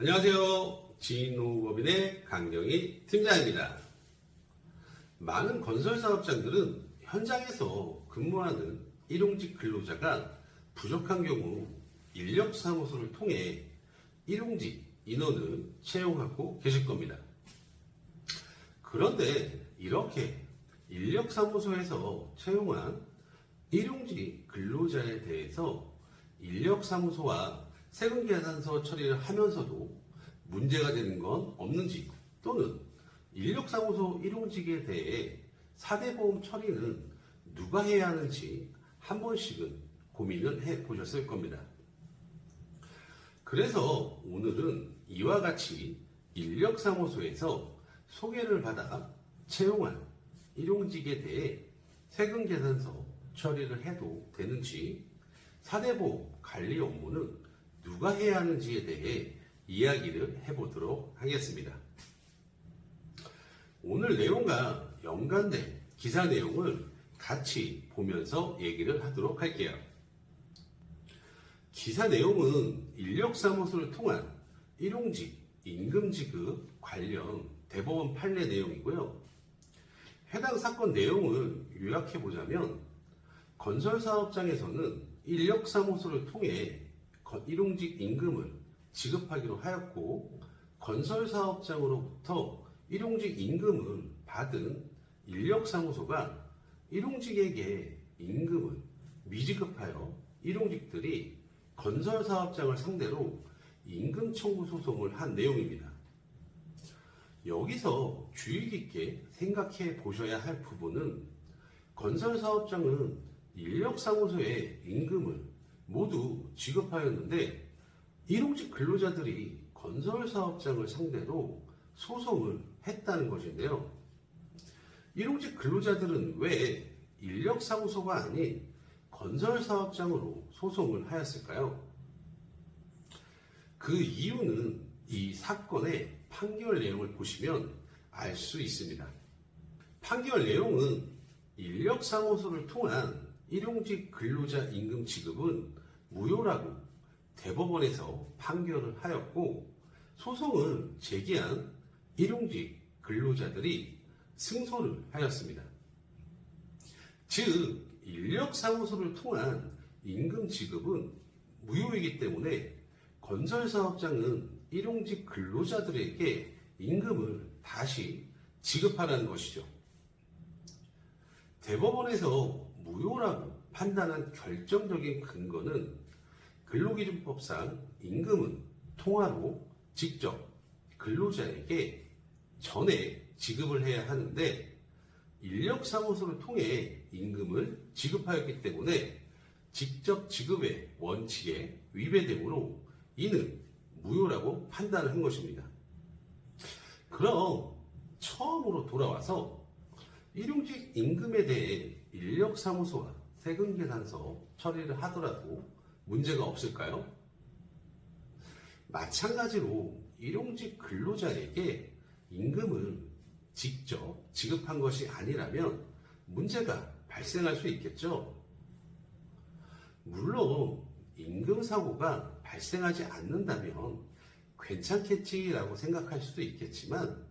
안녕하세요. 진호법인의 강경희 팀장입니다. 많은 건설사업장들은 현장에서 근무하는 일용직 근로자가 부족한 경우 인력사무소를 통해 일용직 인원을 채용하고 계실 겁니다. 그런데 이렇게 인력사무소에서 채용한 일용직 근로자에 대해서 인력사무소와 세금계산서 처리를 하면서도 문제가 되는 건 없는지, 또는 인력사무소 일용직에 대해 4대 보험 처리는 누가 해야 하는지 한 번씩은 고민을 해보셨을 겁니다. 그래서 오늘은 이와 같이 인력사무소에서 소개를 받아 채용한 일용직에 대해 세금계산서 처리를 해도 되는지, 4대 보험 관리 업무는 누가 해야 하는지에 대해 이야기를 해보도록 하겠습니다. 오늘 내용과 연관된 기사 내용을 같이 보면서 얘기를 하도록 할게요. 기사 내용은 인력사무소를 통한 일용직 임금지급 관련 대법원 판례 내용이고요. 해당 사건 내용을 요약해보자면, 건설사업장에서는 인력사무소를 통해 일용직 임금을 지급하기로 하였고, 건설사업장으로부터 일용직 임금을 받은 인력사무소가 일용직에게 임금을 미지급하여 일용직들이 건설사업장을 상대로 임금 청구 소송을 한 내용입니다. 여기서 주의 깊게 생각해 보셔야 할 부분은, 건설사업장은 인력사무소의 임금을 모두 지급하였는데 일용직 근로자들이 건설사업장을 상대로 소송을 했다는 것인데요. 일용직 근로자들은 왜 인력사무소가 아닌 건설사업장으로 소송을 하였을까요? 그 이유는 이 사건의 판결 내용을 보시면 알 수 있습니다. 판결 내용은 인력사무소를 통한 일용직 근로자 임금 지급은 무효라고 대법원에서 판결을 하였고, 소송을 제기한 일용직 근로자들이 승소를 하였습니다. 즉, 인력사무소를 통한 임금 지급은 무효이기 때문에 건설사업장은 일용직 근로자들에게 임금을 다시 지급하라는 것이죠. 대법원에서 무효라고 판단한 결정적인 근거는, 근로기준법상 임금은 통화로 직접 근로자에게 전에 지급을 해야 하는데 인력사무소를 통해 임금을 지급하였기 때문에 직접 지급의 원칙에 위배되므로 이는 무효라고 판단을 한 것입니다. 그럼 처음으로 돌아와서 일용직 임금에 대해 인력사무소와 세금계산서 처리를 하더라도 문제가 없을까요? 마찬가지로 일용직 근로자에게 임금을 직접 지급한 것이 아니라면 문제가 발생할 수 있겠죠. 물론 임금사고가 발생하지 않는다면 괜찮겠지라고 생각할 수도 있겠지만,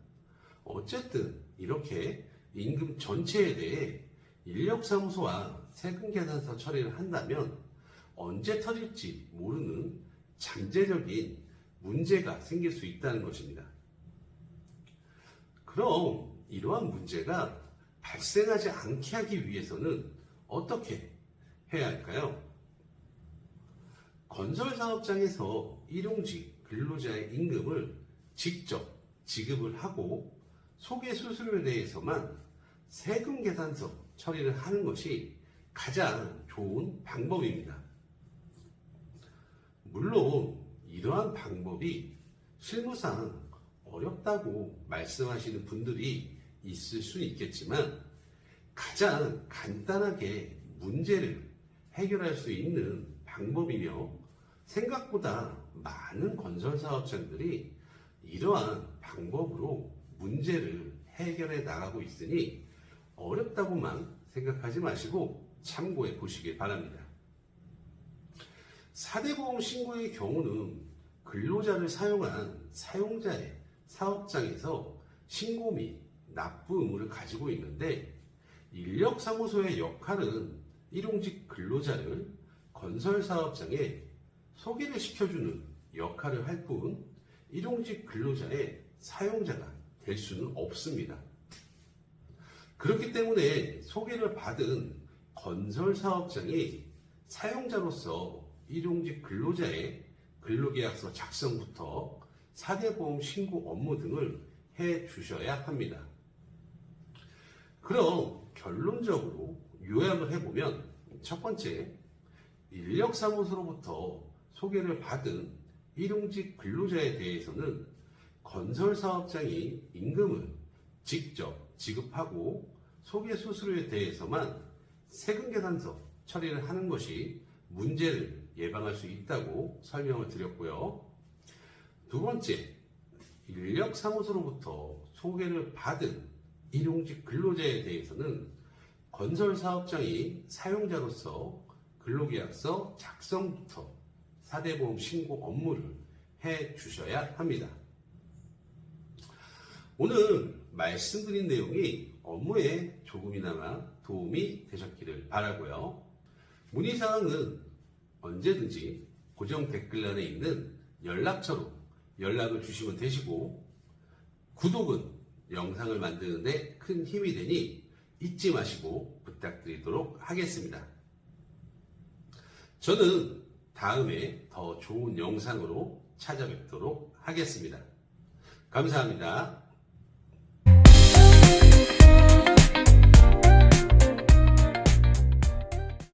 어쨌든 이렇게 임금 전체에 대해 인력사무소와 세금계산서 처리를 한다면 언제 터질지 모르는 잠재적인 문제가 생길 수 있다는 것입니다. 그럼 이러한 문제가 발생하지 않게 하기 위해서는 어떻게 해야 할까요? 건설사업장에서 일용직 근로자의 임금을 직접 지급을 하고 소개수수료에 대해서만 세금계산서 처리를 하는 것이 가장 좋은 방법입니다. 물론 이러한 방법이 실무상 어렵다고 말씀하시는 분들이 있을 수 있겠지만, 가장 간단하게 문제를 해결할 수 있는 방법이며, 생각보다 많은 건설사업장들이 이러한 방법으로 문제를 해결해 나가고 있으니 어렵다고만 생각하지 마시고 참고해 보시길 바랍니다. 4대 보험 신고의 경우는 근로자를 사용한 사용자의 사업장에서 신고 및 납부 의무를 가지고 있는데, 인력사무소의 역할은 일용직 근로자를 건설사업장에 소개를 시켜주는 역할을 할 뿐 일용직 근로자의 사용자가 될 수는 없습니다. 그렇기 때문에 소개를 받은 건설사업장이 사용자로서 일용직 근로자의 근로계약서 작성부터 사대보험 신고 업무 등을 해 주셔야 합니다. 그럼 결론적으로 요약을 해보면, 첫 번째, 인력사무소로부터 소개를 받은 일용직 근로자에 대해서는 건설사업장이 임금을 직접 지급하고 소개 수수료에 대해서만 세금계산서 처리를 하는 것이 문제를 예방할 수 있다고 설명을 드렸고요. 두 번째, 인력사무소로부터 소개를 받은 일용직 근로자에 대해서는 건설사업장이 사용자로서 근로계약서 작성부터 사대보험 신고 업무를 해 주셔야 합니다. 오늘 말씀드린 내용이 업무에 조금이나마 도움이 되셨기를 바라고요. 문의사항은 언제든지 고정 댓글란에 있는 연락처로 연락을 주시면 되시고, 구독은 영상을 만드는데 큰 힘이 되니 잊지 마시고 부탁드리도록 하겠습니다. 저는 다음에 더 좋은 영상으로 찾아뵙도록 하겠습니다. 감사합니다.